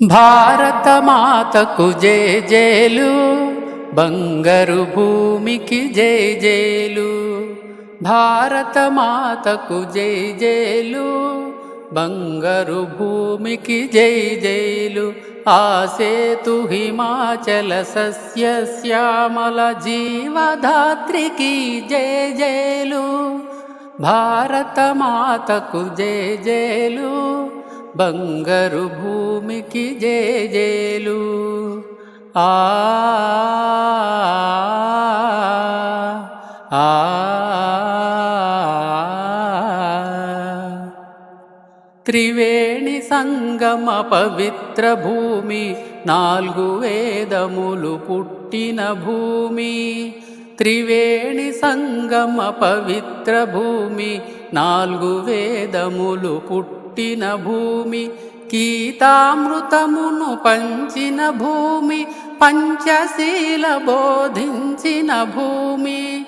భారత మాతకు జై జైలు, బంగారు భూమికి జై జైలు. భారత మాతకు జై జైలు, బంగారు భూమికి జై జైలు. ఆ సేతు హిమాచల సస్య శ్యామల జీవధాత్రికి జై జైలు. భారత మాతకు జై జైలు, బంగారు భూమికి జై జైలు. ఆ ఆ త్రివేణి సంగమ పవిత్ర భూమి, నాలుగు వేదములు పుట్టిన భూమి. త్రివేణి సంగమ పవిత్ర భూమి, నాలుగు వేదములు పుట్టిన భూమి. గీతామృతమును పంచిన భూమి, పంచశీల బోధించిన భూమి.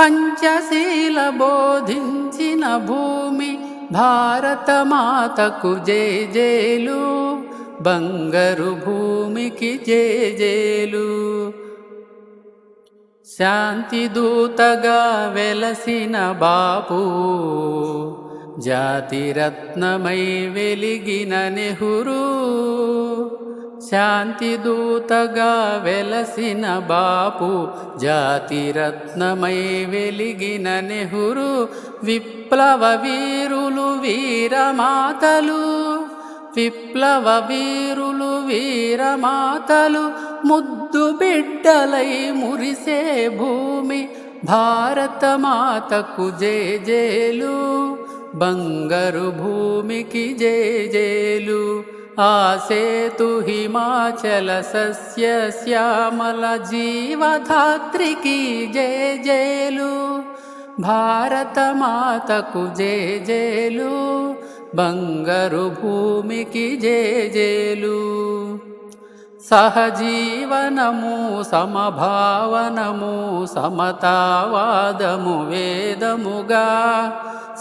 పంచశీల బోధించిన భూమి. భారత మాతకు జై జైలు, బంగారు భూమికి జై జైలు. శాంతి దూతగా వెలసిన బాపు, జాతిరత్నమై వెలిగిన నెహ్రూ. శాంతి దూతగా వెలసిన బాపు, జాతిరత్నమై వెలిగిన నెహ్రూ. విప్లవ వీరులు వీరమాతలు, విప్లవ వీరులు వీరమాతలు, ముద్దు బిడ్డలై మురిసే భూమి. భారత మాతకు జై జైలు, బంగారు భూమికి జై జైలు. ఆ సేతు హిమాచల సస్య శ్యామల జీవధాత్రికి జై జైలు. భారత మాతకు జై జైలు, బంగారు భూమికి జై జైలు. సహజీవనము సమభావనము సమతావాదము వేదముగా.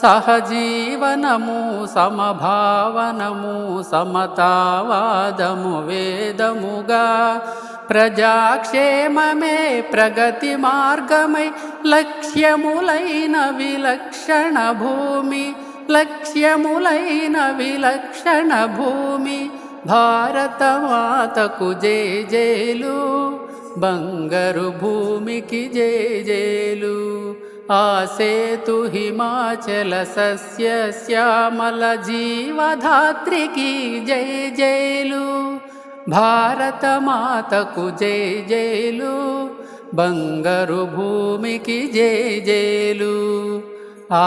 సహజీవనము సమభావనము సమతావాదము వేదముగా. ప్రజాక్షేమమే ప్రగతి మార్గమై లక్ష్యములైన విలక్షణ భూమి. లక్ష్యములైన విలక్షణ భూమి. భారత మాతకు జై జైలు, బంగారు భూమికి జై జైలు. ఆ సేతు హిమాచల సస్య శ్యామల జీవధాత్రికి జై జైలు. భారత మాతకు జై జైలు, బంగారు భూమికి జై జైలు. ఆ